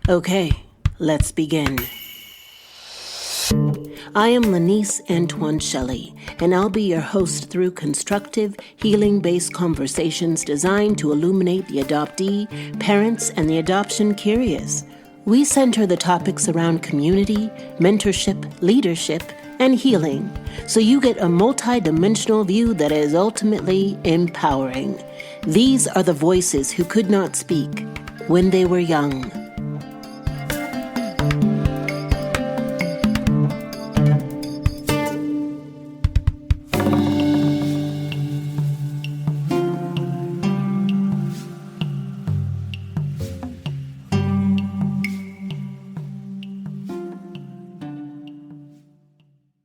Okay, let's begin. I am Lanice Antoine Shelley, and I'll be your host through constructive, healing-based conversations designed to illuminate the adoptee, parents, and the adoption curious. We center the topics around community, mentorship, leadership, and healing, so you get a multi-dimensional view that is ultimately empowering. These are the voices who could not speak when they were young.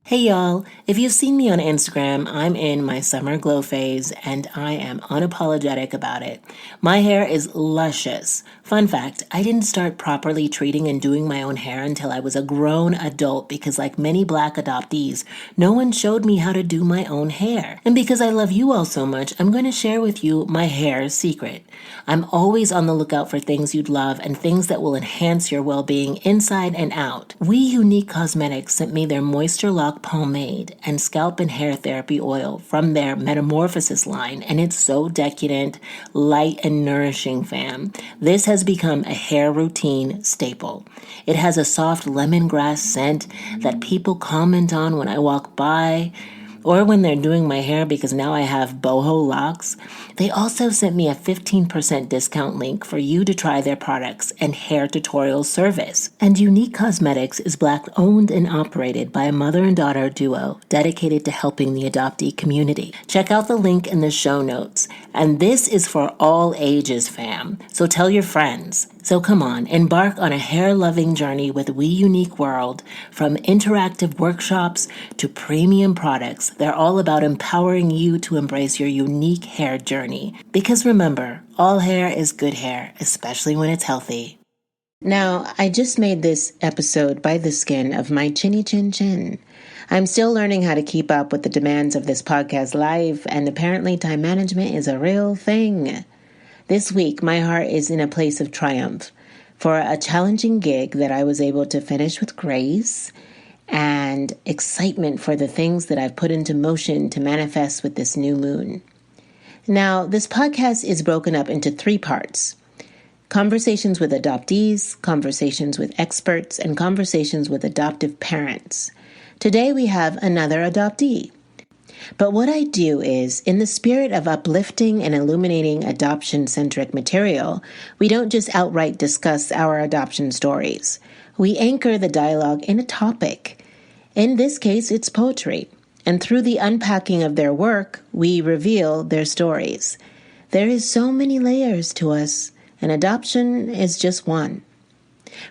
Hey y'all, if you've seen me on Instagram, I'm in my summer glow phase and I am unapologetic about it. My hair is luscious. Fun fact, I didn't start properly treating and doing my own hair until I was a grown adult because like many Black adoptees, no one showed me how to do my own hair. And because I love you all so much, I'm going to share with you my hair secret. I'm always on the lookout for things you'd love and things that will enhance your well-being inside and out. We Unique Cosmetics sent me their Moisture Lock pomade and scalp and hair therapy oil from their Metamorphosis line, and it's so decadent, light, and nourishing, fam. This has become a hair routine staple. It has a soft lemongrass scent that people comment on when I walk by or when they're doing my hair because now I have boho locks. They also sent me a 15% discount link for you to try their products and hair tutorial service. And Unique Cosmetics is Black owned and operated by a mother and daughter duo dedicated to helping the adoptee community. Check out the link in the show notes. And this is for all ages, fam. So tell your friends. So come on, embark on a hair-loving journey with We Unique World. From interactive workshops to premium products, they're all about empowering you to embrace your unique hair journey. Because remember, all hair is good hair, especially when it's healthy. Now, I just made this episode by the skin of my chinny chin chin. I'm still learning how to keep up with the demands of this podcast life, and apparently time management is a real thing. This week, my heart is in a place of triumph for a challenging gig that I was able to finish with grace and excitement for the things that I've put into motion to manifest with this new moon. Now, this podcast is broken up into 3 parts: conversations with adoptees, conversations with experts, and conversations with adoptive parents. Today, we have another adoptee. But what I do is, in the spirit of uplifting and illuminating adoption-centric material, we don't just outright discuss our adoption stories. We anchor the dialogue in a topic. In this case, it's poetry. And through the unpacking of their work, we reveal their stories. There is so many layers to us, and adoption is just one.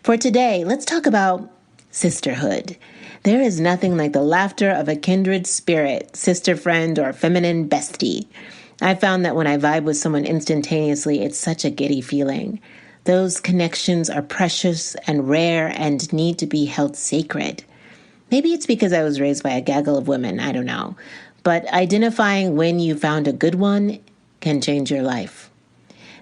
For today, let's talk about sisterhood. There is nothing like the laughter of a kindred spirit, sister friend, or feminine bestie. I found that when I vibe with someone instantaneously, it's such a giddy feeling. Those connections are precious and rare and need to be held sacred. Maybe it's because I was raised by a gaggle of women, I don't know. But identifying when you found a good one can change your life.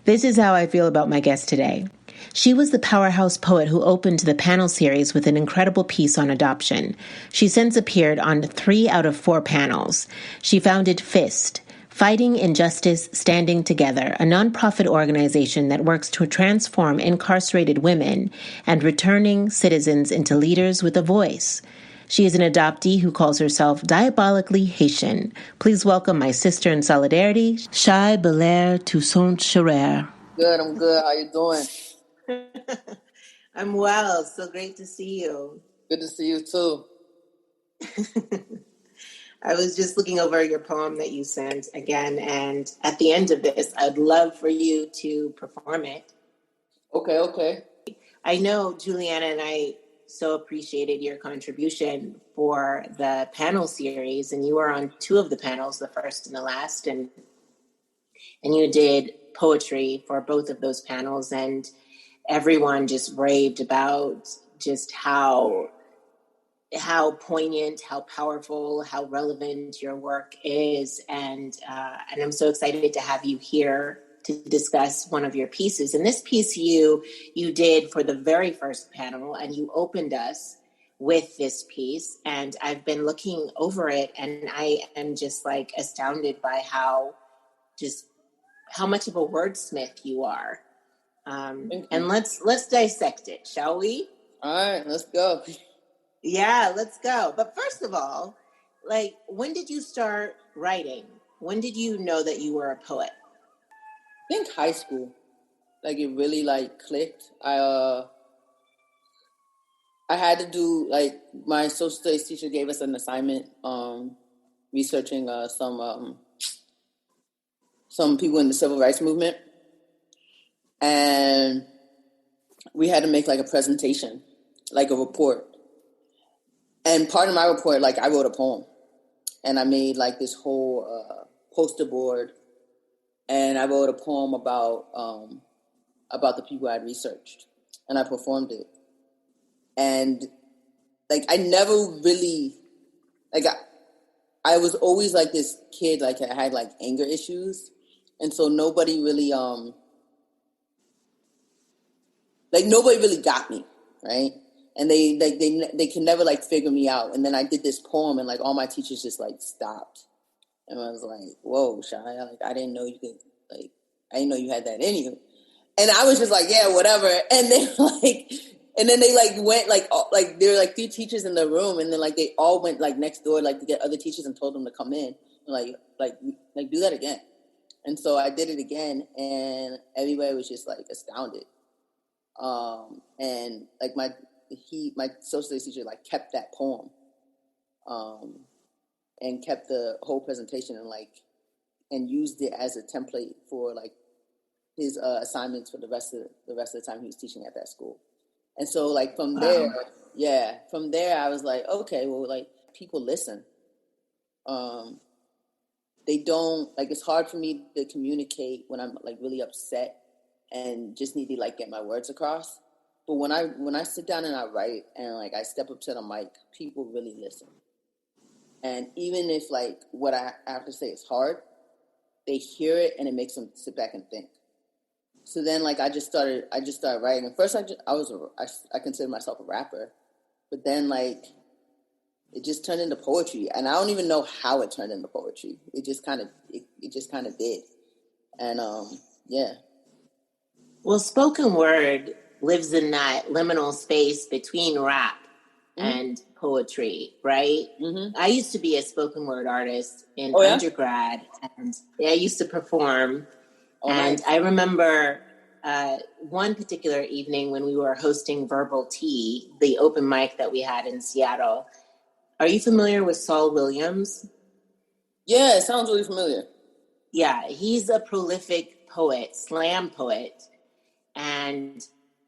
This is how I feel about my guest today. She was the powerhouse poet who opened the panel series with an incredible piece on adoption. She since appeared on 3 out of 4 panels. She founded FIST, Fighting Injustice, Standing Together, a nonprofit organization that works to transform incarcerated women and returning citizens into leaders with a voice. She is an adoptee who calls herself Diabolically Haitian. Please welcome my sister in solidarity, Schai Belair-Toussaint Schairer. Good, I'm good. How you doing? I'm well. So great to see you. Good to see you too. I was just looking over your poem that you sent again, and at the end of this, I'd love for you to perform it. Okay. I know Juliana and I so appreciated your contribution for the panel series, and you were on 2 of the panels, the first and the last, and you did poetry for both of those panels, and everyone just raved about just how poignant, how powerful, how relevant your work is, and I'm so excited to have you here to discuss one of your pieces. And this piece you did for the very first panel, and you opened us with this piece. And I've been looking over it, and I am just like astounded by how much of a wordsmith you are. And let's dissect it, shall we? All right, let's go. Yeah, let's go. But first of all, like, when did you start writing? When did you know that you were a poet? I think high school. Like, it really, like, clicked. I had to do, like, my social studies teacher gave us an assignment researching some people in the civil rights movement. And we had to make, like, a presentation, like a report. And part of my report, like, I wrote a poem. And I made, like, this whole poster board. And I wrote a poem about the people I'd researched. And I performed it. And, like, I never really, like, I was always, like, this kid, like, I had, like, anger issues. And so nobody really got me, right? And they can never, like, figure me out. And then I did this poem, and, like, all my teachers just, like, stopped. And I was like, whoa, Schai, like, I didn't know you could, like, I didn't know you had that in you. And I was just like, yeah, whatever. And then, they, like, went, like, there were, like, 3 teachers in the room, and then, like, they all went, like, next door, like, to get other teachers and told them to come in. And, like, do that again. And so I did it again, and everybody was just, like, astounded. And, like, my social studies teacher, like, kept that poem, and kept the whole presentation, and, like, and used it as a template for, like, his assignments for the rest of the time he was teaching at that school. And so, like, from there I was like, okay, well, like, people listen. They don't, like, it's hard for me to communicate when I'm, like, really upset and just need to, like, get my words across. But when I sit down and I write and, like, I step up to the mic, people really listen. And even if, like, what I have to say is hard, they hear it and it makes them sit back and think. So then, like, I just started writing. And first, I considered myself a rapper, but then, like, it just turned into poetry, and I don't even know how it turned into poetry. It just kind of did, and yeah. Well, spoken word lives in that liminal space between rap and poetry, right? Mm-hmm. I used to be a spoken word artist in undergrad, and I used to perform. And nice. I remember one particular evening when we were hosting Verbal Tea, the open mic that we had in Seattle. Are you familiar with Saul Williams? Yeah, it sounds really familiar. Yeah, he's a prolific poet, slam poet, and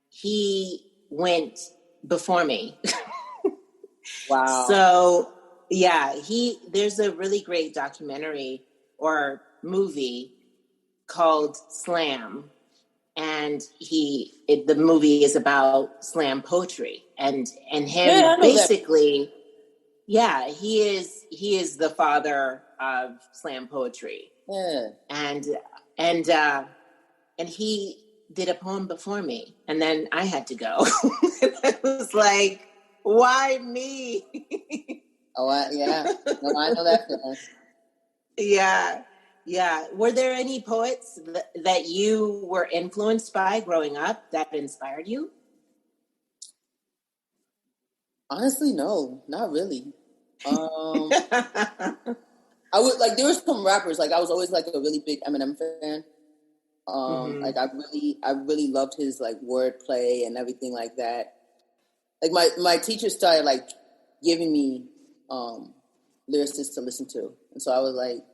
he went before me. Wow. So, yeah, there's a really great documentary or movie called Slam, and the movie is about slam poetry and him basically. Yeah, he is the father of slam poetry. Yeah. And he did a poem before me, and then I had to go. I was like, why me? Yeah. No, I know that feeling. Yeah. Were there any poets that you were influenced by growing up that inspired you? Honestly, no, not really. I would, like, there were some rappers, like, I was always, like, a really big Eminem fan. Like, I really loved his, like, wordplay and everything like that. Like, my teacher started, like, giving me lyricists to listen to, and so I was like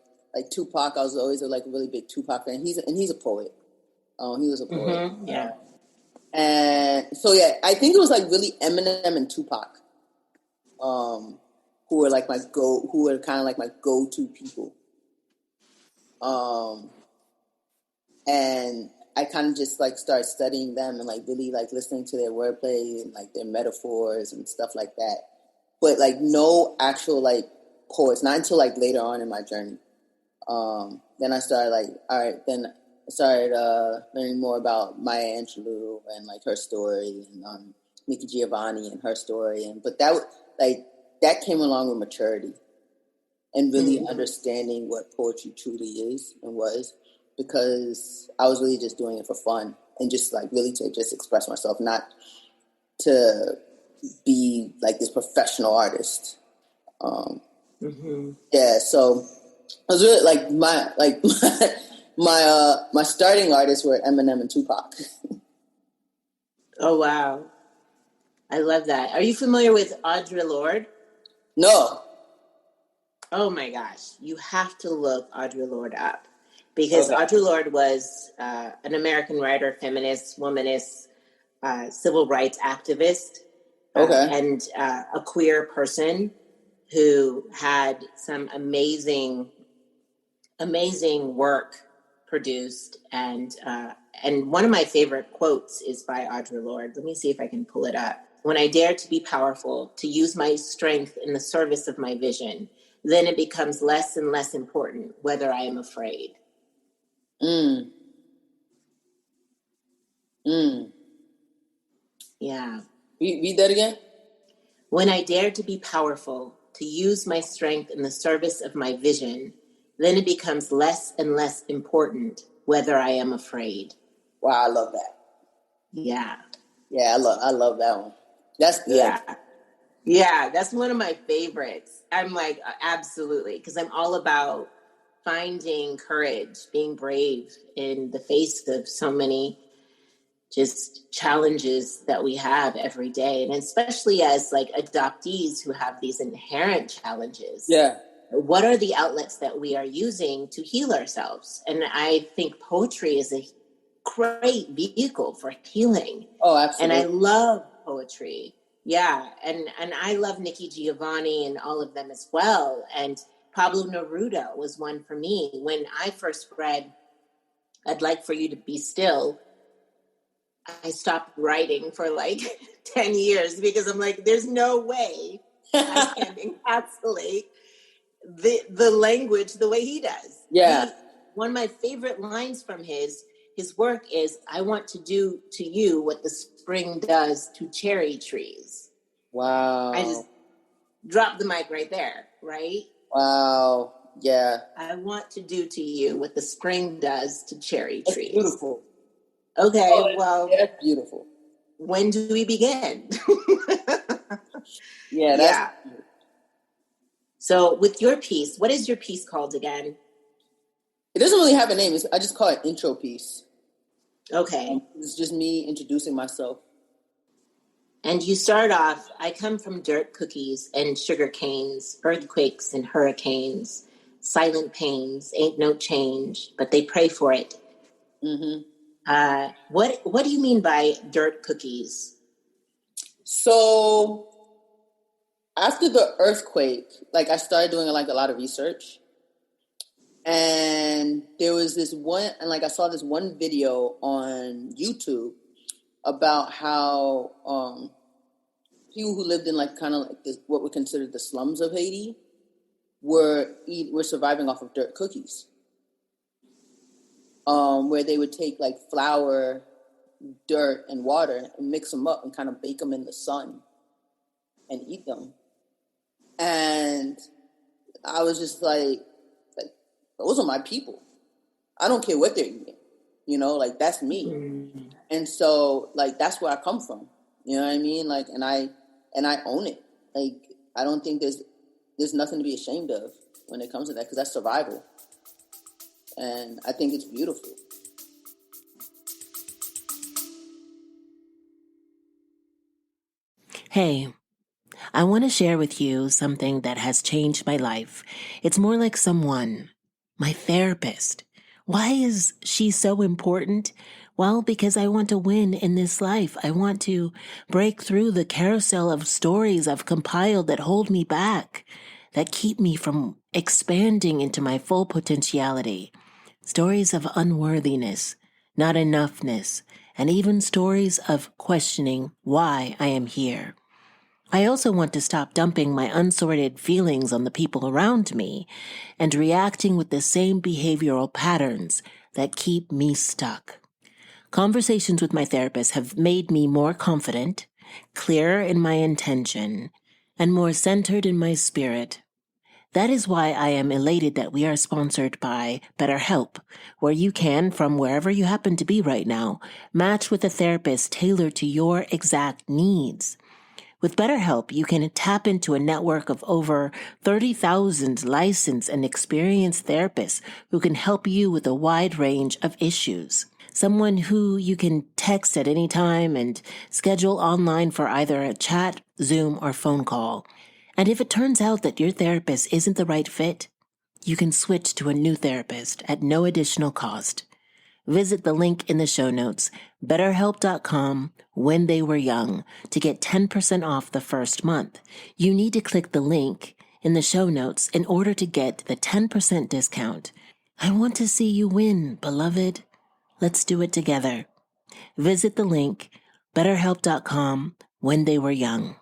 Tupac. I was always like a really big Tupac fan. He's a poet. He was a poet. Yeah. And so, yeah, I think it was, like, really Eminem and Tupac, who were kind of like my go-to people. And I kind of just, like, started studying them and, like, really, like, listening to their wordplay and, like, their metaphors and stuff like that. But, like, no actual, like, poets, not until, like, later on in my journey. Then I started, like, all right, then I started learning more about Maya Angelou and like her story, and Nikki Giovanni and her story, but that came along with maturity and really understanding what poetry truly is and was, because I was really just doing it for fun and just like really to just express myself, not to be like this professional artist. Yeah, so I was really like my starting artists were Eminem and Tupac. Oh, wow. I love that. Are you familiar with Audre Lorde? No. Oh my gosh, you have to look Audre Lorde up, because Audre Lorde was an American writer, feminist, womanist, civil rights activist, and a queer person who had some amazing work produced. And one of my favorite quotes is by Audre Lorde. Let me see if I can pull it up. When I dare to be powerful, to use my strength in the service of my vision, then it becomes less and less important whether I am afraid. Yeah. Read that again. When I dare to be powerful, to use my strength in the service of my vision, then it becomes less and less important whether I am afraid. Wow, I love that. Yeah. Yeah, I love that one. That's good. Yeah, that's one of my favorites. I'm like, absolutely, because I'm all about finding courage, being brave in the face of so many just challenges that we have every day. And especially as like adoptees who have these inherent challenges. Yeah. What are the outlets that we are using to heal ourselves? And I think poetry is a great vehicle for healing. Oh, absolutely. And I love poetry. Yeah. And I love Nikki Giovanni and all of them as well. And Pablo Neruda was one for me. When I first read I'd Like for You to Be Still, I stopped writing for like 10 years because I'm like, there's no way I can encapsulate the language the way he does. Yeah. One of my favorite lines from his work is, I want to do to you what the spring does to cherry trees. Wow. I just dropped the mic right there, right? Wow. Yeah. I want to do to you what the spring does to cherry That's trees. beautiful. Okay, well. That's beautiful. When do we begin? Yeah. So with your piece, what is your piece called again? It doesn't really have a name. I just call it intro piece. Okay. It's just me introducing myself. And you start off, I come from dirt cookies and sugar canes, earthquakes and hurricanes, silent pains, ain't no change, but they pray for it. What do you mean by dirt cookies? So after the earthquake, like I started doing like a lot of research, and there was this one, and like I saw this one video on YouTube about how people who lived in like kind of like this, what we consider the slums of Haiti, were surviving off of dirt cookies, where they would take like flour, dirt, and water and mix them up and kind of bake them in the sun and eat them. And I was just like those are my people. I don't care what they're eating, like that's me. And so like that's where I come from, you know what I mean? Like, and I own it. Like, I don't think there's nothing to be ashamed of when it comes to that, because that's survival, and I think it's beautiful. Hey, I want to share with you something that has changed my life. It's more like someone, my therapist. Why is she so important? Well, because I want to win in this life. I want to break through the carousel of stories I've compiled that hold me back, that keep me from expanding into my full potentiality. Stories of unworthiness, not enoughness, and even stories of questioning why I am here. I also want to stop dumping my unsorted feelings on the people around me and reacting with the same behavioral patterns that keep me stuck. Conversations with my therapist have made me more confident, clearer in my intention, and more centered in my spirit. That is why I am elated that we are sponsored by BetterHelp, where you can, from wherever you happen to be right now, match with a therapist tailored to your exact needs. With BetterHelp, you can tap into a network of over 30,000 licensed and experienced therapists who can help you with a wide range of issues. Someone who you can text at any time and schedule online for either a chat, Zoom, or phone call. And if it turns out that your therapist isn't the right fit, you can switch to a new therapist at no additional cost. Visit the link in the show notes, betterhelp.com, when they were young, to get 10% off the first month. You need to click the link in the show notes in order to get the 10% discount. I want to see you win, beloved. Let's do it together. Visit the link, betterhelp.com, when they were young.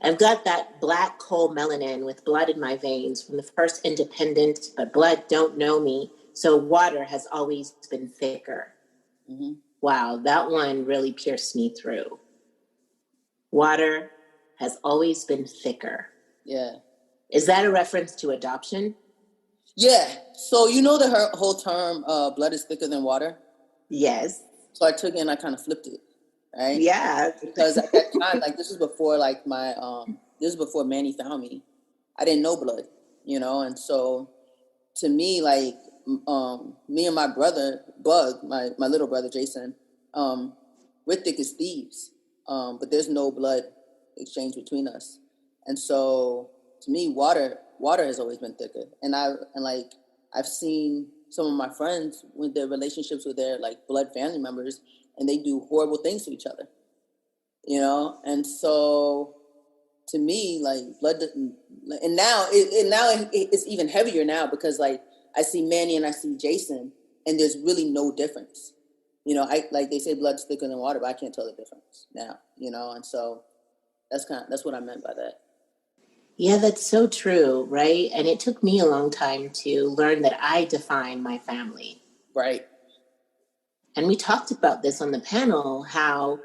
I've got that black coal melanin with blood in my veins from the first independent, but blood don't know me, so water has always been thicker. Mm-hmm. Wow, that one really pierced me through. Water has always been thicker. Yeah. Is that a reference to adoption? Yeah. So you know the whole term, blood is thicker than water? Yes. So I took it and I kind of flipped it, right? Yeah. Because at that time, like this was before like this is before Manny found me. I didn't know blood, and so to me, like me and my brother, Bug, my little brother Jason, we're thick as thieves. But there's no blood exchange between us. And so to me, water has always been thicker. And I've seen some of my friends with their relationships with their like blood family members, and they do horrible things to each other. And so to me, like blood, and now it's even heavier now because like I see Manny and I see Jason, and there's really no difference. I like they say blood's thicker than water, but I can't tell the difference now. And so that's what I meant by that. Yeah, that's so true, right? And it took me a long time to learn that I define my family. Right. And we talked about this on the panel, how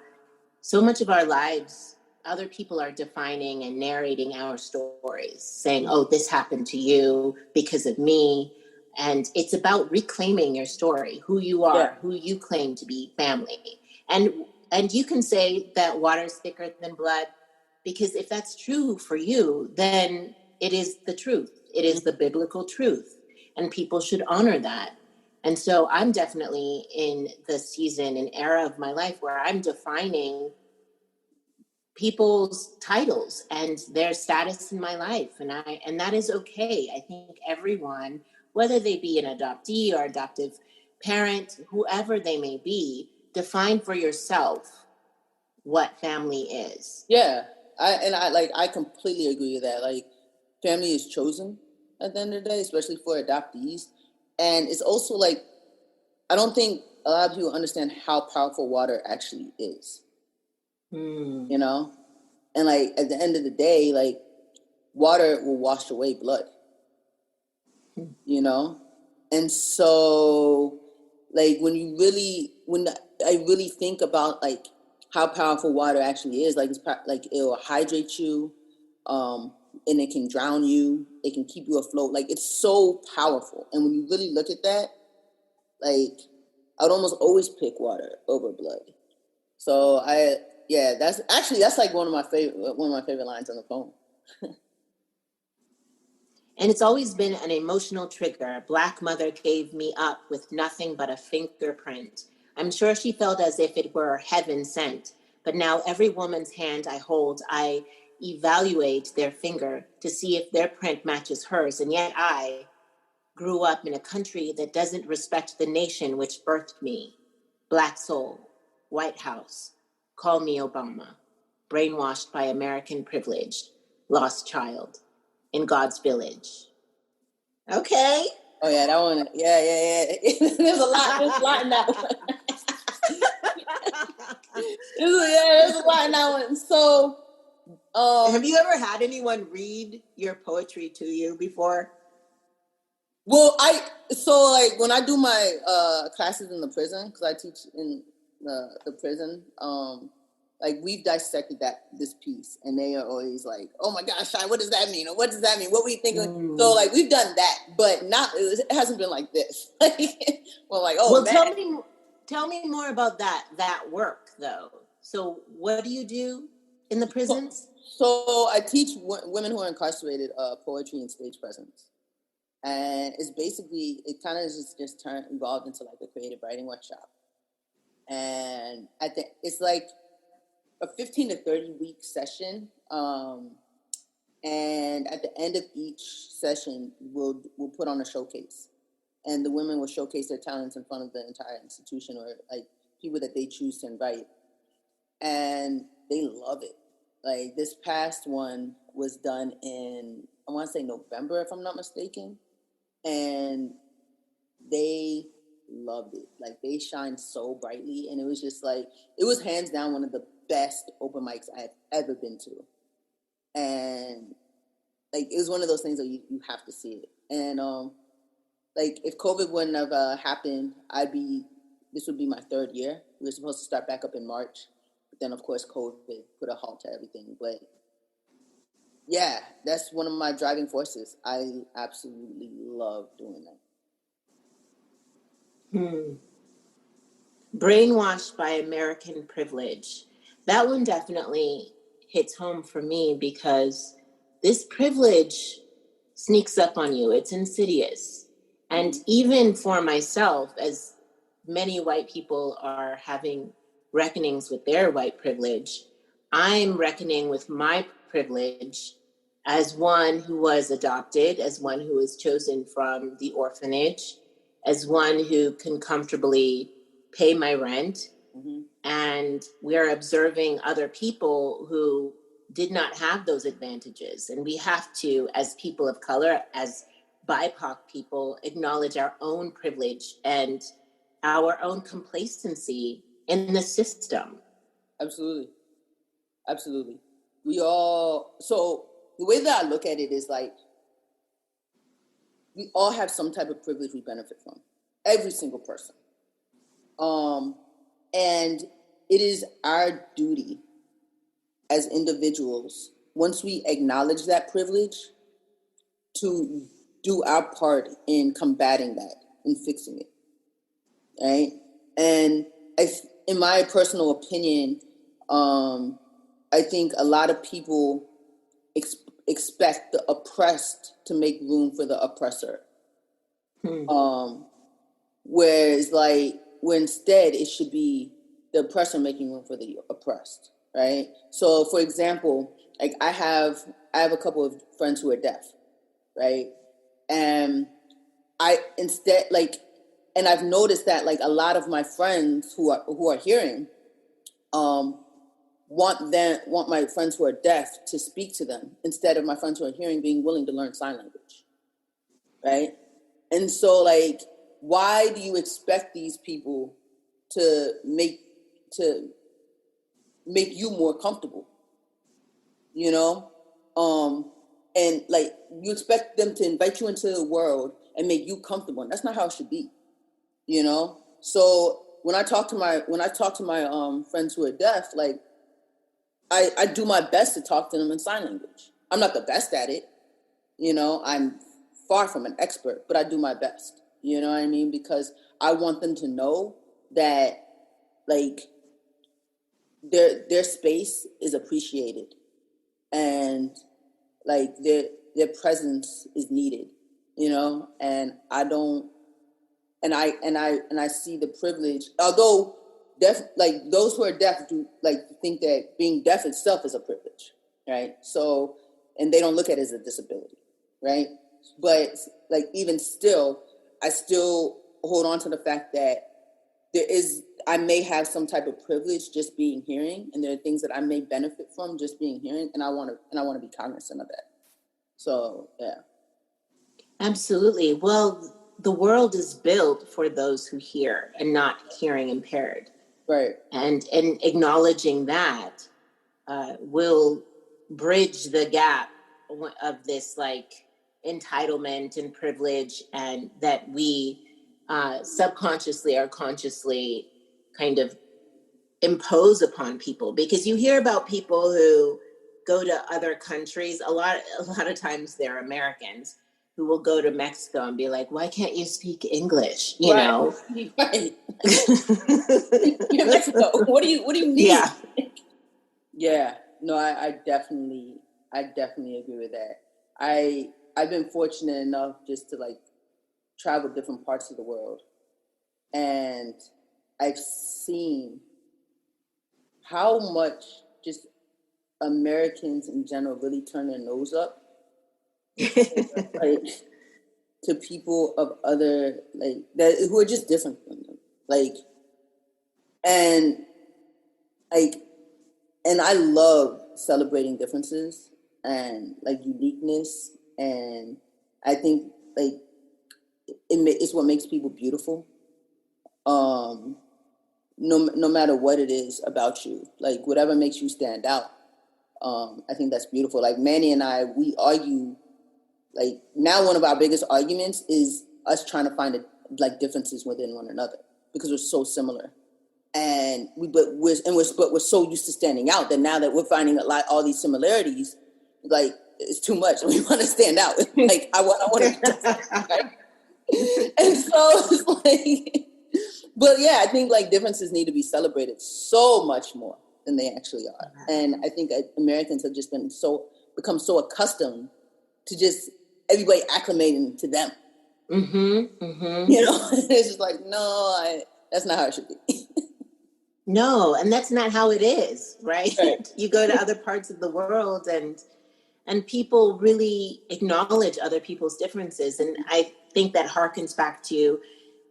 so much of our lives, other people are defining and narrating our stories, saying, oh, this happened to you because of me. And it's about reclaiming your story, who you are, who you claim to be family. And you can say that water is thicker than blood, because if that's true for you, then it is the truth. It is the biblical truth. And people should honor that. And so I'm definitely in the season and era of my life where I'm defining people's titles and their status in my life. And that is okay. I think everyone, whether they be an adoptee or adoptive parent, whoever they may be, define for yourself what family is. Yeah. I completely agree with that. Like family is chosen at the end of the day, especially for adoptees. And it's also like, I don't think a lot of people understand how powerful water actually is. And like at the end of the day, like water will wash away blood. And so like when I really think about like how powerful water actually is, like like it will hydrate you, and it can drown you, it can keep you afloat. Like it's so powerful. And when you really look at that, like I would almost always pick water over blood. So that's like one of my favorite lines on the poem. And it's always been an emotional trigger. Black mother gave me up with nothing but a fingerprint. I'm sure she felt as if it were heaven sent. But now every woman's hand I hold, I evaluate their finger to see if their print matches hers. And yet I grew up in a country that doesn't respect the nation which birthed me. Black soul, White House, call me Obama. Brainwashed by American privilege, lost child. In God's village. Okay. Oh yeah, that one. Yeah. There's a lot in that one. There's a lot in that one. So Have you ever had anyone read your poetry to you before? Well, like when I do my classes in the prison, because I teach in the prison, like we've dissected this piece, and they are always like, "Oh my gosh, Schai, what does that mean? Or what does that mean? What were you thinking?" So like we've done that, but it hasn't been like this. Well, like, oh, well, man. tell me more about that work though. So what do you do in the prisons? So I teach women who are incarcerated poetry and stage presence. And it's basically, it kind of just evolved into like a creative writing workshop. And it's like a 15 to 30 week session. And at the end of each session, we'll put on a showcase. And the women will showcase their talents in front of the entire institution, or like people that they choose to invite. And they love it. Like this past one was done in, I want to say November, if I'm not mistaken. And they loved it. Like they shined so brightly, and it was just like, it was hands down one of the best open mics I've ever been to. And like it was one of those things that you have to see it. And like if COVID wouldn't have happened, this would be my third year. We were supposed to start back up in March, but then of course COVID put a halt to everything. But yeah, that's one of my driving forces. I absolutely love doing that. Brainwashed by American privilege. That one definitely hits home for me because this privilege sneaks up on you. It's insidious. And even for myself, as many white people are having reckonings with their white privilege, I'm reckoning with my privilege as one who was adopted, as one who was chosen from the orphanage, as one who can comfortably pay my rent. And we're observing other people who did not have those advantages. And we have to, as people of color, as BIPOC people, acknowledge our own privilege and our own complacency in the system. Absolutely. So the way that I look at it is like, we all have some type of privilege we benefit from. Every single person. And it is our duty as individuals, once we acknowledge that privilege, to do our part in combating that and fixing it, right? And in my personal opinion, I think a lot of people expect the oppressed to make room for the oppressor. Whereas where instead it should be the oppressor making room for the oppressed, right? So for example, like I have a couple of friends who are deaf, right? And and I've noticed that like a lot of my friends who are hearing, want my friends who are deaf to speak to them instead of my friends who are hearing being willing to learn sign language, right? And so like, why do you expect these people to make you more comfortable, you know? And like, you expect them to invite you into the world and make you comfortable. And that's not how it should be, you know? So when I talk to my friends who are deaf, like I do my best to talk to them in sign language. I'm not the best at it, you know, I'm far from an expert, but I do my best, you know what I mean? Because I want them to know that like their space is appreciated, and like their presence is needed, you know. And I see the privilege, although deaf, like those who are deaf do like think that being deaf itself is a privilege, right? So, and they don't look at it as a disability, right? But like even still, I still hold on to the fact that I may have some type of privilege just being hearing, and there are things that I may benefit from just being hearing, and I want to be cognizant of that. So yeah, absolutely. Well, the world is built for those who hear and not hearing impaired, right? And acknowledging that will bridge the gap of this like entitlement and privilege, and that we subconsciously or consciously kind of impose upon people. Because you hear about people who go to other countries, a lot of times they're Americans who will go to Mexico and be like, why can't you speak English? You know? Right. You're Mexico. What do you mean? Yeah. Yeah. No, I definitely agree with that. I've been fortunate enough just to like travel different parts of the world, and I've seen how much just Americans in general really turn their nose up like to people of other like that who are just different from them. Like and I love celebrating differences and like uniqueness, and I think like it's what makes people beautiful. No matter what it is about you, like whatever makes you stand out. I think that's beautiful. Like Manny and I, we argue. Like now, one of our biggest arguments is us trying to find like differences within one another because we're so similar, and we're so used to standing out that now that we're finding all these similarities, like it's too much. We want to stand out. Like I want to be different, right? And so it's like, but yeah, I think like differences need to be celebrated so much more than they actually are, and I think Americans have just become so accustomed to just everybody acclimating to them. Mm-hmm, mm-hmm. You know, it's just like, no, that's not how it should be. No, and that's not how it is, right? You go to other parts of the world and people really acknowledge other people's differences. And I think that harkens back to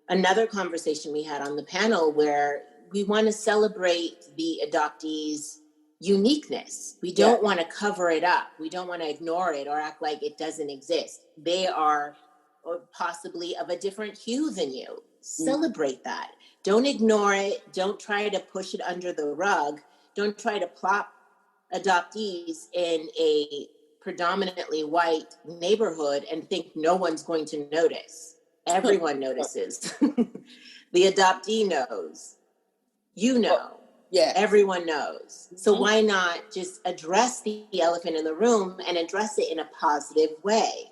another conversation we had on the panel where we want to celebrate the adoptees' uniqueness. We don't want to cover it up. We don't want to ignore it or act like it doesn't exist. They are possibly of a different hue than you. Celebrate that. Don't ignore it. Don't try to push it under the rug. Don't try to plop adoptees in a predominantly white neighborhood and think no one's going to notice. Everyone notices. The adoptee knows. You know. Yeah. Everyone knows. So why not just address the elephant in the room and address it in a positive way?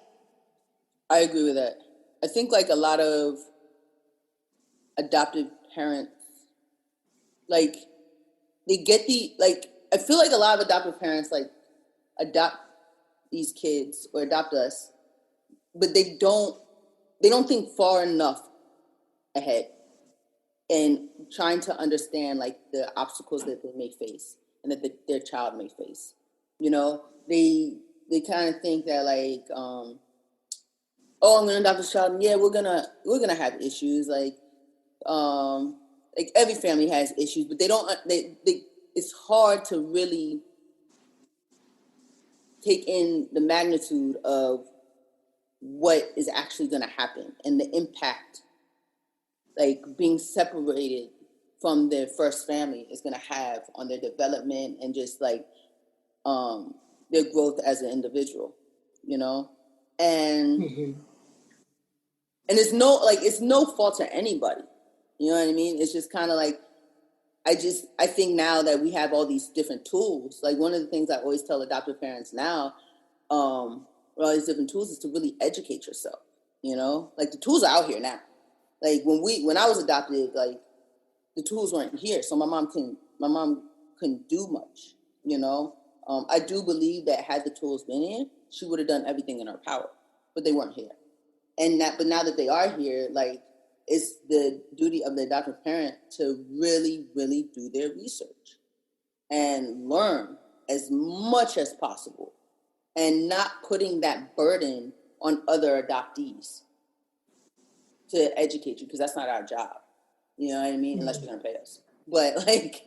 I agree with that. I think like a lot of adoptive parents, like they get I feel like a lot of adoptive parents like adopt these kids or adopt us, but they don't think far enough ahead and trying to understand like the obstacles that they may face and that their child may face. You know, they kind of think that like, oh, I'm gonna adopt this child, and yeah, we're gonna have issues. Like every family has issues, but it's hard to really take in the magnitude of what is actually gonna happen and the impact like being separated from their first family is going to have on their development and just like their growth as an individual, you know? And and it's no fault to anybody. You know what I mean? It's just kind of like I think now that we have all these different tools, like one of the things I always tell adoptive parents now, all these different tools is to really educate yourself, you know? Like the tools are out here now. Like when I was adopted, like the tools weren't here, so my mom couldn't do much, you know. I do believe that had the tools been here, she would have done everything in her power, but they weren't here. But now that they are here, like it's the duty of the adoptive parent to really, really do their research and learn as much as possible, and not putting that burden on other adoptees to educate you, because that's not our job. You know what I mean? Unless you're going to pay us. But like...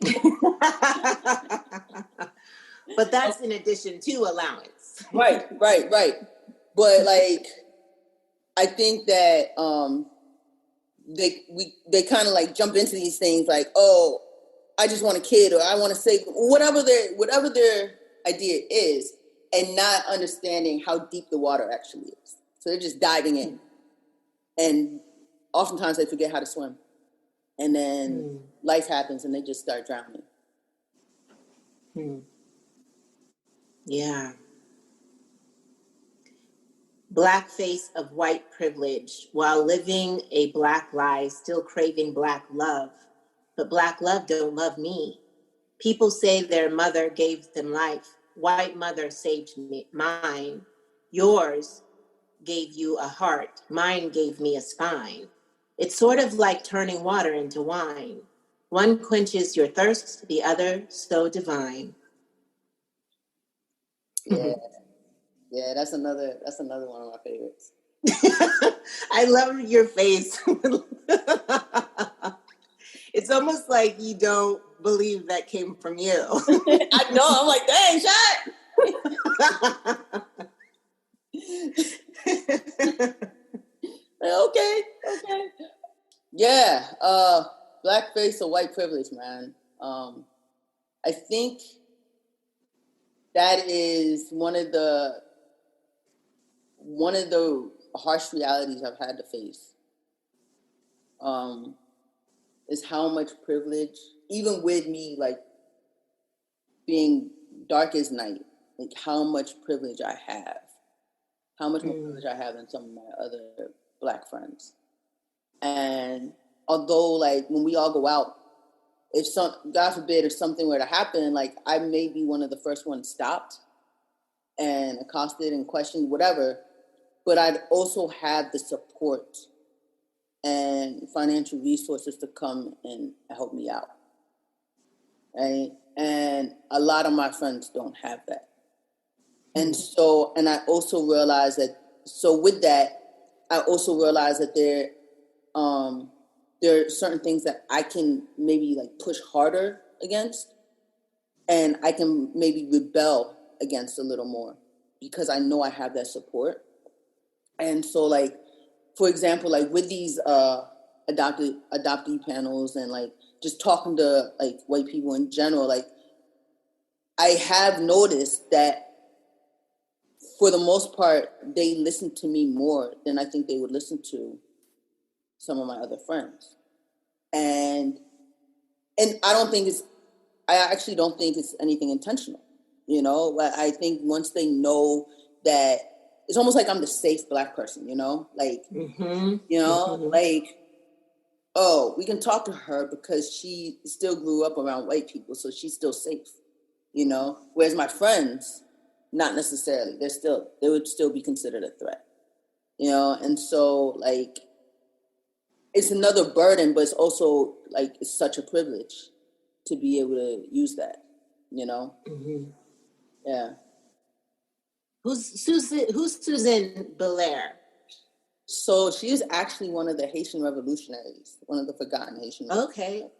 But that's in addition to allowance. Right. But like, I think that they kind of like jump into these things like, oh, I just want a kid, or I want to say whatever their idea is, and not understanding how deep the water actually is. So they're just diving in. And oftentimes they forget how to swim. And then life happens and they just start drowning. Yeah. Black face of white privilege, while living a black lie, still craving black love. But black love don't love me. People say their mother gave them life. White mother saved me, mine. Yours gave you a heart. Mine gave me a spine. It's sort of like turning water into wine. One quenches your thirst, the other so divine. Yeah. Yeah, that's another one of my favorites. I love your face. It's almost like you don't believe that came from you. I know. I'm like, dang, shot. Okay. Yeah. Blackface or white privilege, man. I think that is one of the harsh realities I've had to face. Is how much privilege, even with me like being dark as night, like how much privilege I have, how much more privilege I have than some of my other Black friends. And although like when we all go out, if God forbid, if something were to happen, like I may be one of the first ones stopped and accosted and questioned, whatever, but I'd also have the support and financial resources to come and help me out, right? And a lot of my friends don't have that. And so, and I also realized that, so with that, I also realized that there are certain things that I can maybe like push harder against, and I can maybe rebel against a little more because I know I have that support. And so like, for example, like with these adoptee panels and like just talking to like white people in general, like I have noticed that for the most part, they listen to me more than I think they would listen to some of my other friends. And I actually don't think it's anything intentional, you know? I think once they know that, it's almost like I'm the safe Black person, you know? Like, like, oh, we can talk to her because she still grew up around white people, so she's still safe, you know? Whereas my friends, not necessarily. They would still be considered a threat, you know? And so, like, it's another burden, but it's also, like, it's such a privilege to be able to use that, you know? Yeah. Who's Susan Belair? So she is actually one of the Haitian revolutionaries, one of the forgotten Haitian revolutionaries.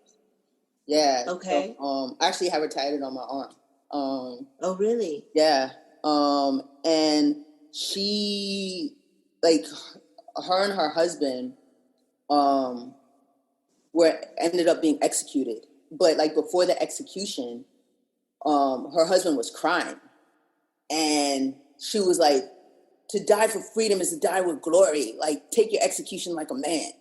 Yeah. Okay. So, I actually have her tatted on my arm. Oh, really? Yeah. And she, like, her and her husband, ended up being executed. But like before the execution, her husband was crying, and she was like, "To die for freedom is to die with glory. Like, take your execution like a man."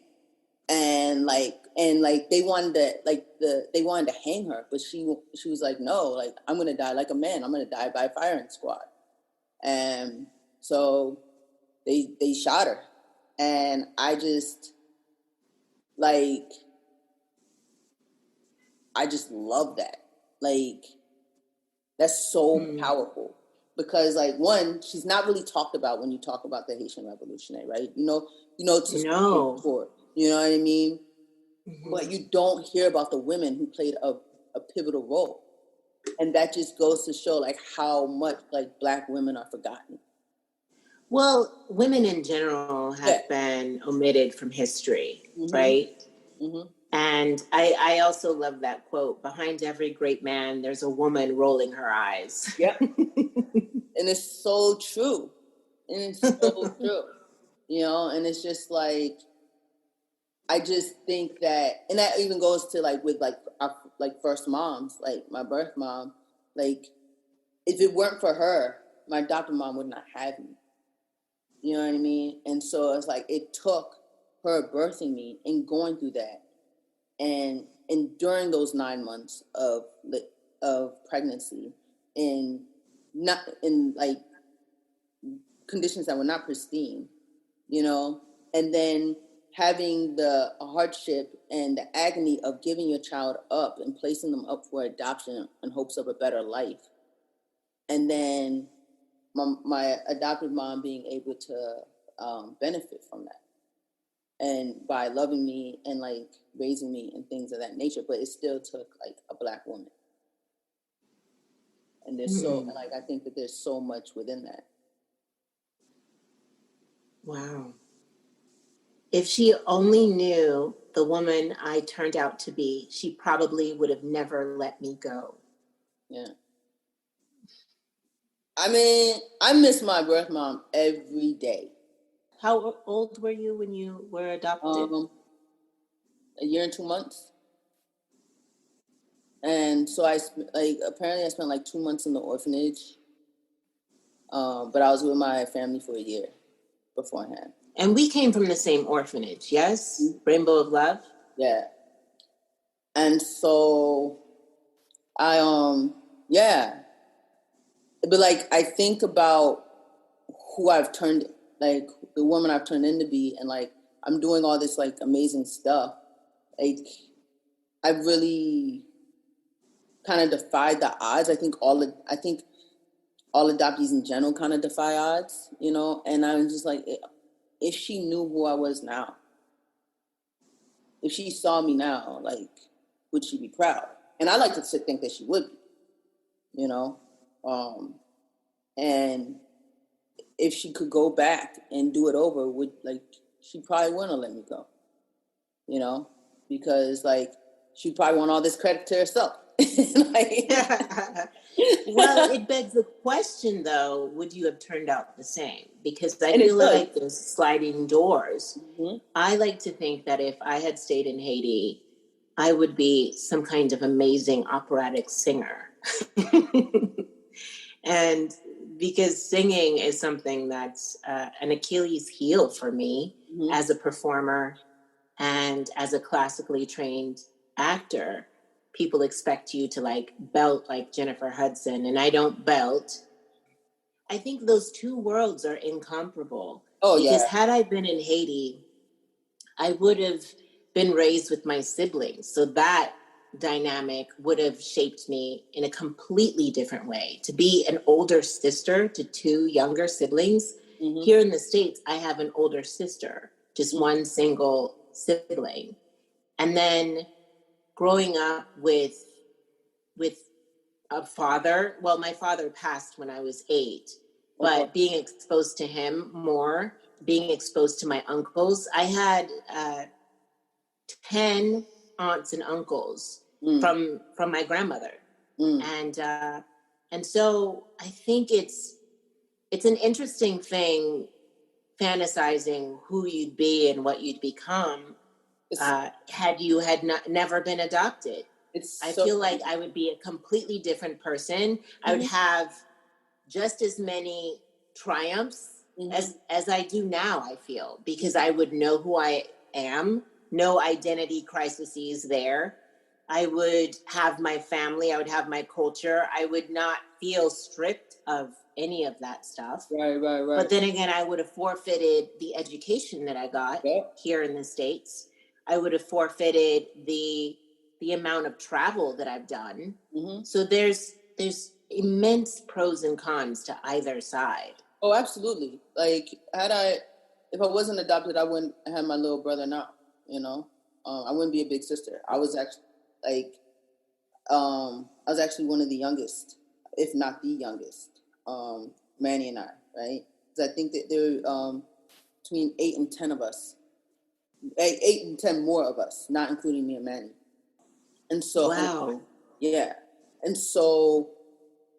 And they wanted to hang her, but she was like, "No, like I'm gonna die like a man. I'm gonna die by firing squad." And so they shot her, and I just love that. Like, that's so powerful because, like, one, she's not really talked about when you talk about the Haitian Revolutionary, right? No. You know what I mean? But you don't hear about the women who played a pivotal role. And that just goes to show, like, how much, like, Black women are forgotten. Well, women in general have been omitted from history, right? And I also love that quote, "Behind every great man, there's a woman rolling her eyes." Yep. And it's so true. You know, and it's just like, I just think that, and that even goes to like with like our like first moms, like my birth mom, like if it weren't for her, my adopted mom would not have me. You know what I mean? And so it's like it took her birthing me and going through that, and during those 9 months of pregnancy, in not in like conditions that were not pristine, you know, and then having the hardship and the agony of giving your child up and placing them up for adoption in hopes of a better life, and then my adopted mom being able to benefit from that, and by loving me and like raising me and things of that nature. But it still took like a Black woman, and there's so like I think that there's so much within that. Wow. If she only knew the woman I turned out to be, she probably would have never let me go. Yeah. I mean, I miss my birth mom every day. How old were you when you were adopted? A year and 2 months. And so apparently I spent like 2 months in the orphanage. But I was with my family for a year beforehand. And we came from the same orphanage, yes? Mm-hmm. Rainbow of Love? Yeah. And so yeah. But like, I think about who I've turned, like the woman I've turned into be, and like, I'm doing all this like amazing stuff. Like, I really kind of defied the odds. I think all adoptees in general kind of defy odds, you know? And I'm just like, if she knew who I was now, if she saw me now, like, would she be proud? And I like to think that she would be, you know? And if she could go back and do it over, she probably wouldn't have let me go, you know? Because, like, she'd probably want all this credit to herself. Well, it begs the question, though, would you have turned out the same? Because I feel like there's sliding doors. Mm-hmm. I like to think that if I had stayed in Haiti, I would be some kind of amazing operatic singer. And because singing is something that's an Achilles heel for me, mm-hmm. as a performer and as a classically trained actor. People expect you to like belt like Jennifer Hudson, and I don't belt. I think those two worlds are incomparable. Oh, because had I been in Haiti, I would have been raised with my siblings. So that dynamic would have shaped me in a completely different way. To be an older sister to two younger siblings. Mm-hmm. Here in the States, I have an older sister, just mm-hmm. one single sibling. And then growing up with a father, well, my father passed when I was 8, but being exposed to him more, being exposed to my uncles, I had 10 aunts and uncles from my grandmother. And so I think it's an interesting thing, fantasizing who you'd be and what you'd become had you never been adopted. I feel like I would be a completely different person. Mm-hmm. I would have just as many triumphs mm-hmm. as I do now, I feel, because I would know who I am, no identity crises there. I would have my family, I would have my culture. I would not feel stripped of any of that stuff. Right. But then again, I would have forfeited the education that I got here in the States. I would have forfeited the amount of travel that I've done. Mm-hmm. So there's immense pros and cons to either side. Oh, absolutely. Like, if I wasn't adopted, I wouldn't have my little brother now, you know? I wouldn't be a big sister. I was actually, one of the youngest, if not the youngest, Manny and I, right? Because I think that there were between 8 and 10 of us. 8 and 10 more of us, not including me and Manny. And so, wow. Yeah. And so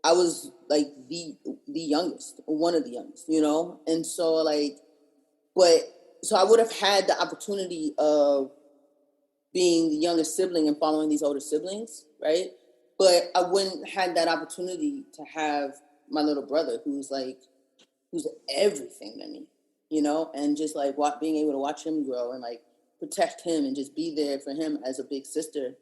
I was like the youngest, or one of the youngest, you know? And so so I would have had the opportunity of being the youngest sibling and following these older siblings, right? But I wouldn't had that opportunity to have my little brother who's everything to me, you know, and just like being able to watch him grow and like protect him and just be there for him as a big sister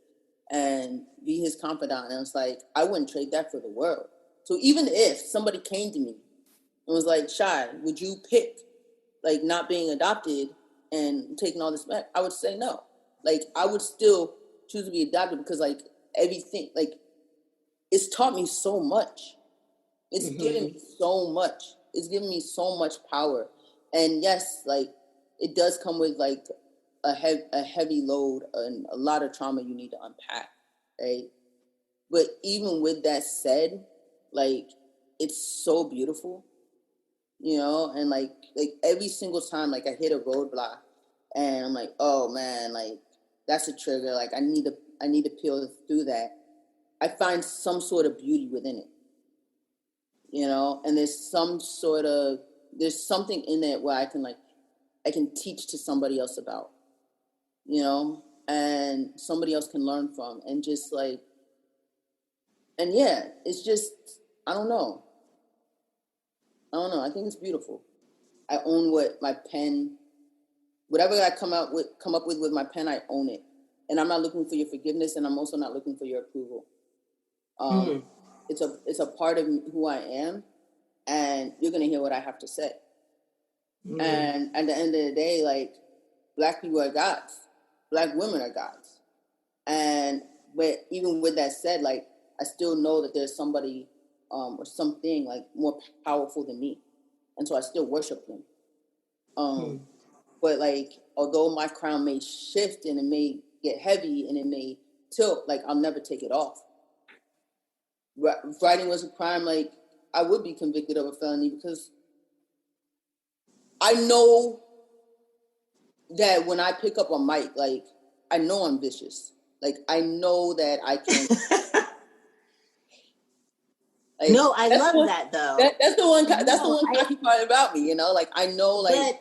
and be his confidant. And it's like, I wouldn't trade that for the world. So even if somebody came to me and was like, Schai, would you pick like not being adopted and taking all this back? I would say no. Like, I would still choose to be adopted because like everything, like, it's taught me so much. It's given me so much. It's given me so much power. And yes, like, it does come with like a heavy load and a lot of trauma you need to unpack, right? But even with that said, like, it's so beautiful, you know? And like every single time, like, I hit a roadblock and I'm like, oh man, like, that's a trigger. Like, I need to peel through that. I find some sort of beauty within it, you know? And there's something in it where I can teach to somebody else about, you know, and somebody else can learn from, and just like, and yeah, it's just, I don't know. I think it's beautiful. I own what my pen, whatever I come up with my pen, I own it. And I'm not looking for your forgiveness, and I'm also not looking for your approval. It's a part of who I am, and you're gonna hear what I have to say. And at the end of the day, like, Black people are gods, Black women are gods, but even with that said, like, I still know that there's somebody or something like more powerful than me, and so I still worship them. But like, although my crown may shift and it may get heavy and it may tilt, like, I'll never take it off. If writing was a crime, like, I would be convicted of a felony because I know that when I pick up a mic, like, I know I'm vicious. Like, I know that I can. Like, no, I love that though. That's the one cocky part about me, you know. Like, I know, like,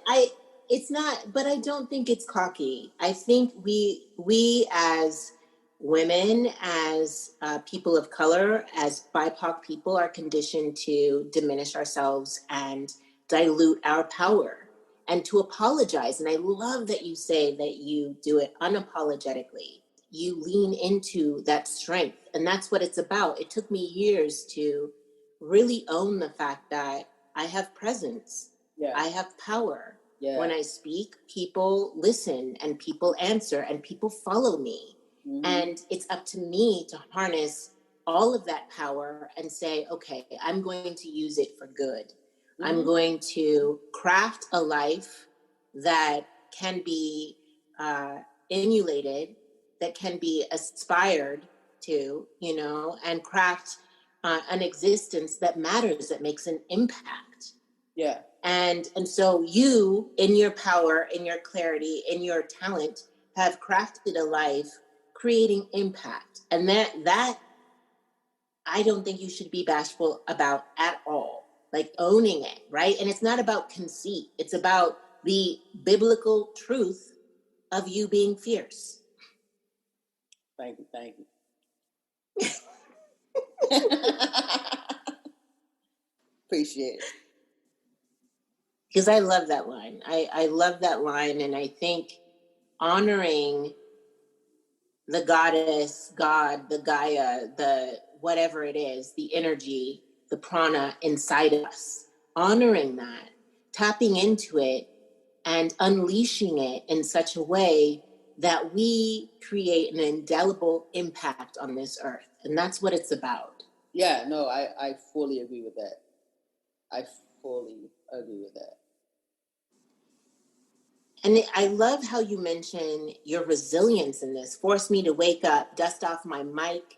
it's not. But I don't think it's cocky. I think we as women, as people of color, as BIPOC people, are conditioned to diminish ourselves and dilute our power and to apologize. And I love that you say that you do it unapologetically. You lean into that strength, and that's what it's about. It took me years to really own the fact that I have presence. Yeah. I have power. Yeah. When I speak, people listen and people answer and people follow me. And it's up to me to harness all of that power and say, okay, I'm going to use it for good. I'm going to craft a life that can be emulated, that can be aspired to, you know, and craft an existence that matters, that makes an impact. Yeah. And so you, in your power, in your clarity, in your talent, have crafted a life creating impact. And that I don't think you should be bashful about at all. Like, owning it, right? And it's not about conceit. It's about the biblical truth of you being fierce. Thank you. Appreciate it. Because I love that line. I love that line. And I think honoring the goddess, God, the Gaia, the whatever it is, the energy, the prana inside of us, honoring that, tapping into it and unleashing it in such a way that we create an indelible impact on this earth. And that's what it's about. Yeah, no, I fully agree with that. I fully agree with that. And I love how you mention your resilience in this. Force me to wake up, dust off my mic,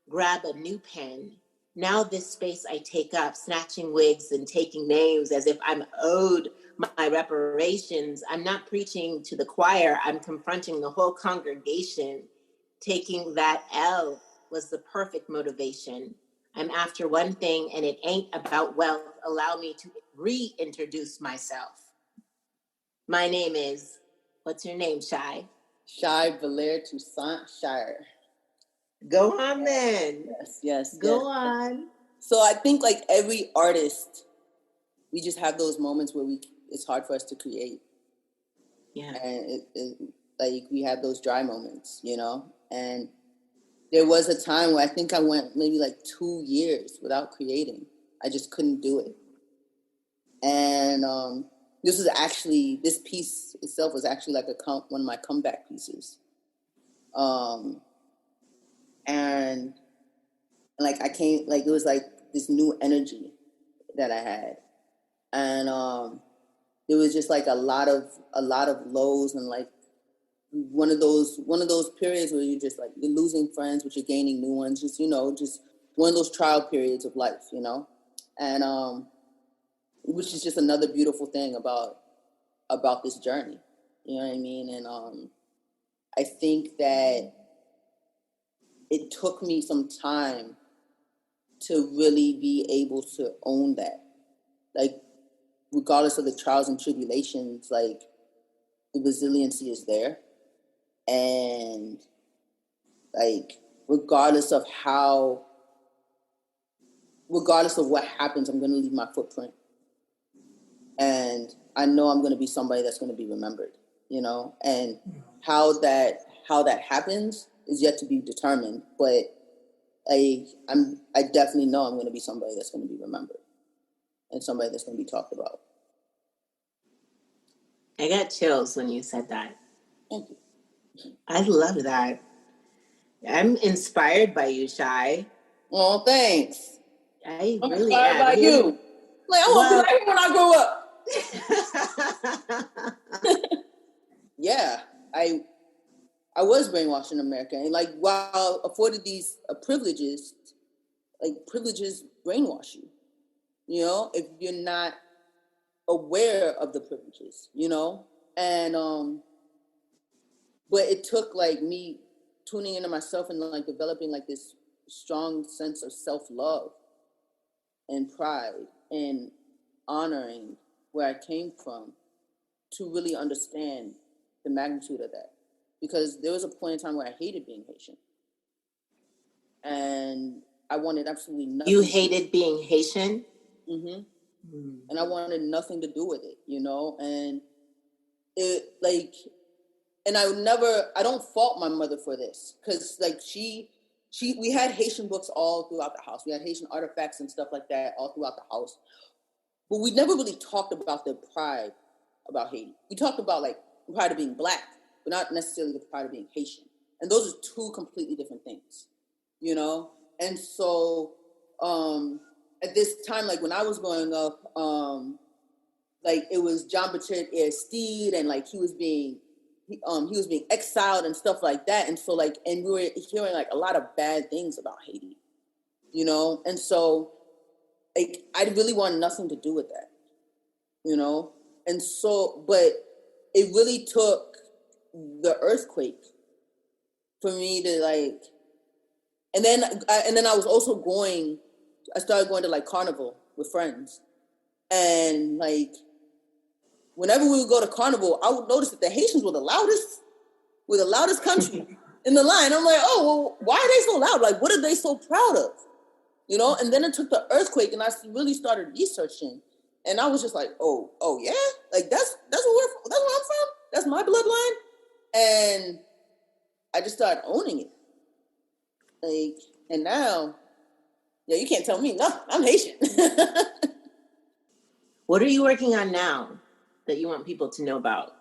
grab a new pen. Now this space I take up, snatching wigs and taking names as if I'm owed my reparations. I'm not preaching to the choir. I'm confronting the whole congregation. Taking that L was the perfect motivation. I'm after one thing, and it ain't about wealth. Allow me to reintroduce myself. My name is, what's your name, Schai? Schai Belair-Toussaint Schairer. Go on then. Yes. Go on. So I think like every artist, we just have those moments where it's hard for us to create. Yeah. And like we have those dry moments, you know? And there was a time where I think I went maybe like 2 years without creating. I just couldn't do it. And this piece itself was actually like one of my comeback pieces. And like I came, like it was like this new energy that I had. And there was just like a lot of lows, and like one of those periods where you're just like you're losing friends but you're gaining new ones, just just one of those trial periods of life, and which is just another beautiful thing about this journey, you know what I mean? And I think that it took me some time to really be able to own that, like regardless of the trials and tribulations, like the resiliency is there. And like regardless of what happens, I'm going to leave my footprint, and I know I'm going to be somebody that's going to be remembered, and how that happens is yet to be determined, but I definitely know I'm going to be somebody that's going to be remembered and somebody that's going to be talked about. I got chills when you said that. Thank you. I love that. I'm inspired by you, Schai. Oh, thanks. I'm really inspired by you. Like, I want to be like when I grow up. Yeah, I was brainwashed in America, and like while afforded these privileges, like privileges brainwash you, if you're not aware of the privileges, and but it took like me tuning into myself and like developing like this strong sense of self-love and pride and honoring where I came from to really understand the magnitude of that. Because there was a point in time where I hated being Haitian. And I wanted absolutely nothing. You hated being Haitian? Mm-hmm. And I wanted nothing to do with it, and it like, and I don't fault my mother for this, because like we had Haitian books all throughout the house. We had Haitian artifacts and stuff like that all throughout the house. But we never really talked about the pride about Haiti. We talked about like the pride of being Black, but not necessarily the pride of being Haitian. And those are two completely different things, And so at this time, like when I was growing up, like it was John Baptiste Aristide, and like he was being exiled and stuff like that. And so like, and we were hearing like a lot of bad things about Haiti, And so like, I really wanted nothing to do with that, And so, but it really took the earthquake for me to like, and then I was also I started going to like Carnival with friends, and like, whenever we would go to Carnival, I would notice that the Haitians were the loudest country in the line. I'm like, oh, well, why are they so loud? Like, what are they so proud of? And then it took the earthquake, and I really started researching, and I was just like, oh yeah, like that's where I'm from. That's my bloodline, and I just started owning it. Like, and now, yeah, you can't tell me nothing. I'm Haitian. What are you working on now that you want people to know about,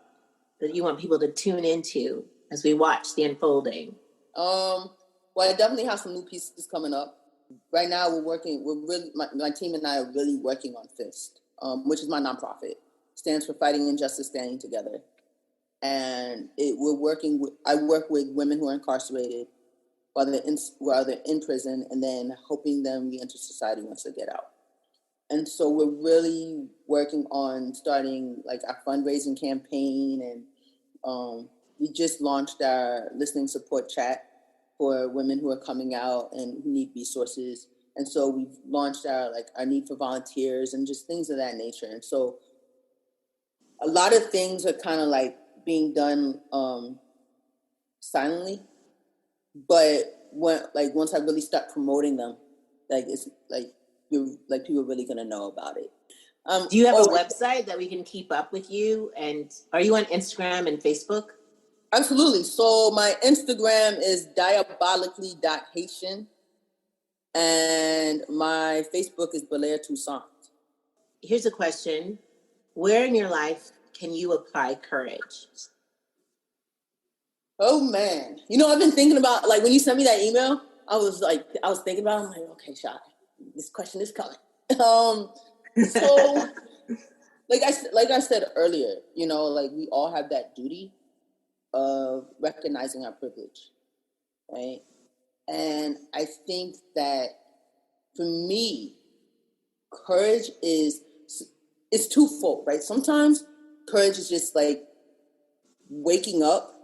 that you want people to tune into as we watch the unfolding? Well, I definitely have some new pieces coming up. Right now, my team and I are really working on FIST, which is my nonprofit. Stands for Fighting Injustice, Standing Together. And I work with women who are incarcerated while they're in prison, and then helping them re-enter society once they get out. And so we're really working on starting like our fundraising campaign, and we just launched our listening support chat for women who are coming out and who need resources. And so we've launched our need for volunteers and just things of that nature. And so a lot of things are kind of like being done silently, but when like once I really start promoting them, like it's like you're like people are really gonna know about it. Do you have a website that we can keep up with you? And are you on Instagram and Facebook? Absolutely. So my Instagram is diabolically.Haitian, and my Facebook is Belair-Toussaint. Here's a question. Where in your life can you apply courage? Oh man. You know, I've been thinking about, like, when you sent me that email, I was thinking about it. I'm like, okay, Schai, this question is coming. So like I said earlier, you know, like we all have that duty of recognizing our privilege, right? And I think that for me, courage it's twofold, right? Sometimes courage is just like waking up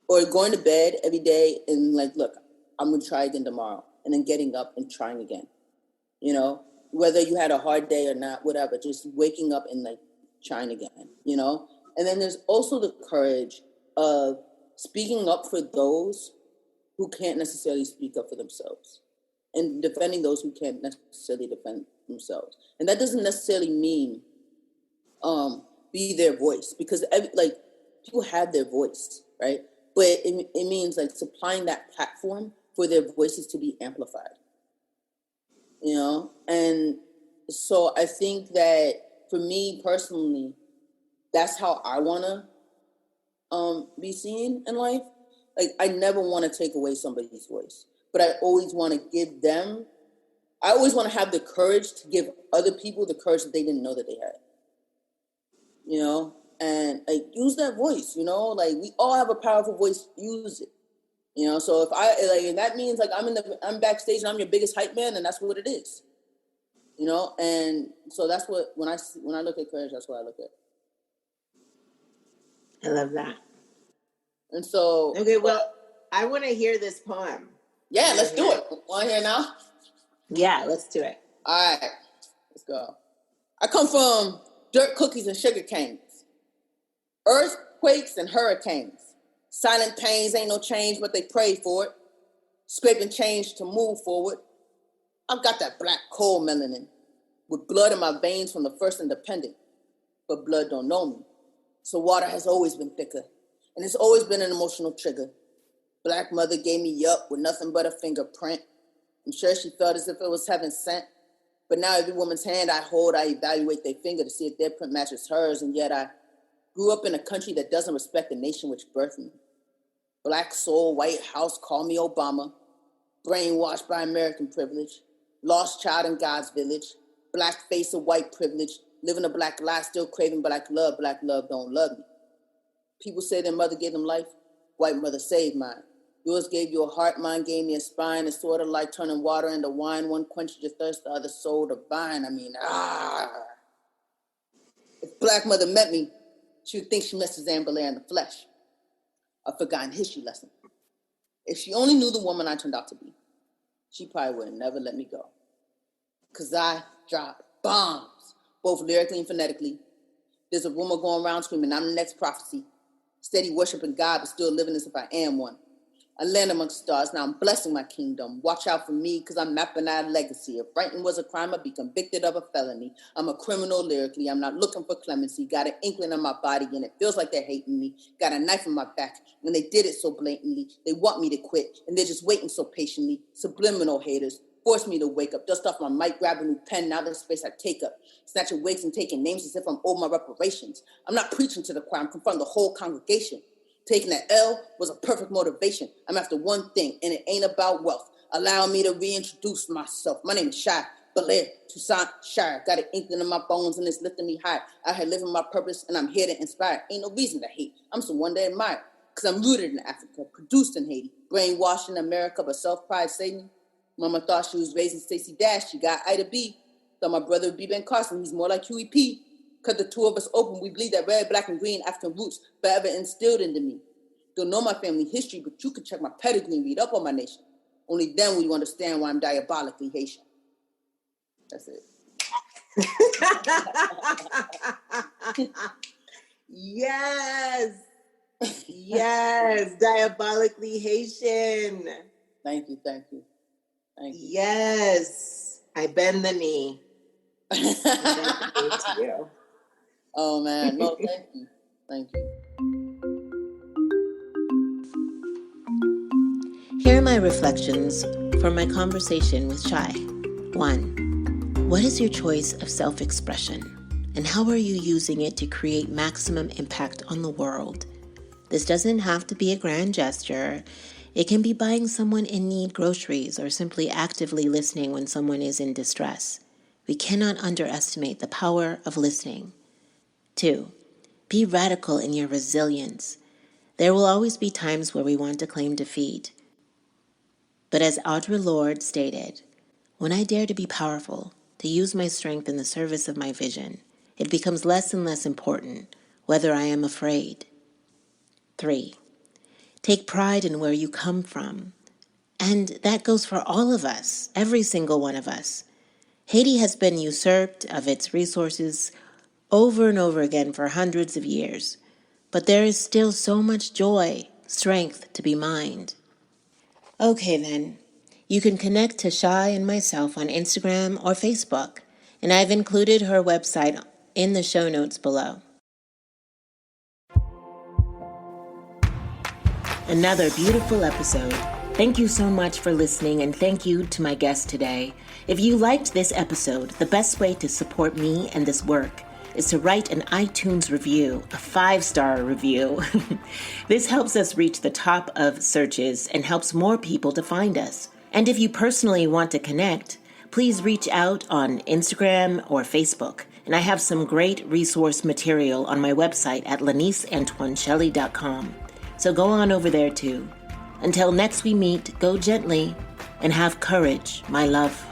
or going to bed every day and like, look, I'm gonna try again tomorrow, and then getting up and trying again. You know, whether you had a hard day or not, whatever, just waking up and like trying again, you know? And then there's also the courage of speaking up for those who can't necessarily speak up for themselves, and defending those who can't necessarily defend themselves. And that doesn't necessarily mean be their voice, because like people have their voice, right? But it means like supplying that platform for their voices to be amplified, you know? And so I think that for me personally, that's how I want to be seen in life. Like, I never want to take away somebody's voice, but I always want to give them, I always want to have the courage to give other people the courage that they didn't know that they had, you know? And like, use that voice, you know? Like, we all have a powerful voice, use it, you know? So if I, like, and that means like I'm backstage and I'm your biggest hype man, and that's what it is, you know? And so that's what, when I look at courage, that's what I look at. I love that. And so, okay, well, I want to hear this poem. Yeah, let's do it. Want to hear now? Yeah, let's do it. All right, let's go. I come from dirt, cookies, and sugar canes, earthquakes and hurricanes. Silent pains, ain't no change, but they pray for it. Scraping change to move forward. I've got that black coal melanin with blood in my veins from the first independent, but blood don't know me. So water has always been thicker, and it's always been an emotional trigger. Black mother gave me up with nothing but a fingerprint. I'm sure she felt as if it was heaven sent. But now every woman's hand I hold, I evaluate their finger to see if their print matches hers. And yet I grew up in a country that doesn't respect the nation which birthed me. Black soul, White House, call me Obama. Brainwashed by American privilege. Lost child in God's village. Black face of white privilege. Living a black life, still craving black love don't love me. People say their mother gave them life. White mother saved mine. Yours gave you a heart, mine gave me a spine. It's sort of like turning water into wine. One quenched your thirst, the other soul divine. If black mother met me, she would think she met Schai Belair in the flesh. A forgotten history lesson. If she only knew the woman I turned out to be, she probably would have never let me go. Because I drop bombs, both lyrically and phonetically. There's a rumor going around screaming, I'm the next prophecy. Steady worshiping God, but still living as if I am one. I land amongst stars, now I'm blessing my kingdom. Watch out for me, because I'm mapping out a legacy. If writing was a crime, I'd be convicted of a felony. I'm a criminal lyrically, I'm not looking for clemency. Got an inkling in my body, and it feels like they're hating me. Got a knife in my back, and they did it so blatantly. They want me to quit, and they're just waiting so patiently. Subliminal haters. Force me to wake up, dust off my mic, grab a new pen, now there's space I take up. Snatching wigs and taking names as if I'm owed my reparations. I'm not preaching to the choir, I'm confronting the whole congregation. Taking that L was a perfect motivation. I'm after one thing, and it ain't about wealth. Allow me to reintroduce myself. My name is Schai Belair-Toussaint Schairer. Got an inkling in my bones, and it's lifting me high. I had living my purpose, and I'm here to inspire. Ain't no reason to hate. I'm someone to admire. Because I'm rooted in Africa, produced in Haiti, brainwashed in America, but self-pride saved me. Mama thought she was raising Stacey Dash. She got Ida B. Thought my brother would be Ben Carson. He's more like Huey P. Cut the two of us open. We bleed that red, black, and green African roots forever instilled into me. Don't know my family history, but you can check my pedigree and read up on my nation. Only then will you understand why I'm diabolically Haitian. That's it. Yes. Yes. Diabolically Haitian. Thank you. Thank you. Thank you. Yes. I bend the knee. I bend the knee to you. Oh, man. No, thank you. Thank you. Here are my reflections from my conversation with Schai. 1. What is your choice of self-expression? And how are you using it to create maximum impact on the world? This doesn't have to be a grand gesture. It can be buying someone in need groceries or simply actively listening when someone is in distress. We cannot underestimate the power of listening. 2. Be radical in your resilience. There will always be times where we want to claim defeat. But as Audre Lorde stated, when I dare to be powerful, to use my strength in the service of my vision, it becomes less and less important whether I am afraid. 3. Take pride in where you come from. And that goes for all of us, every single one of us. Haiti has been usurped of its resources over and over again for hundreds of years. But there is still so much joy, strength to be mined. Okay then, you can connect to Schai and myself on Instagram or Facebook, and I've included her website in the show notes below. Another beautiful episode. Thank you so much for listening, and thank you to my guest today. If you liked this episode, the best way to support me and this work is to write an iTunes review, a 5-star review. This helps us reach the top of searches and helps more people to find us. And if you personally want to connect, please reach out on Instagram or Facebook. And I have some great resource material on my website at laniceantoineshelley.com. So go on over there too. Until next we meet, go gently and have courage, my love.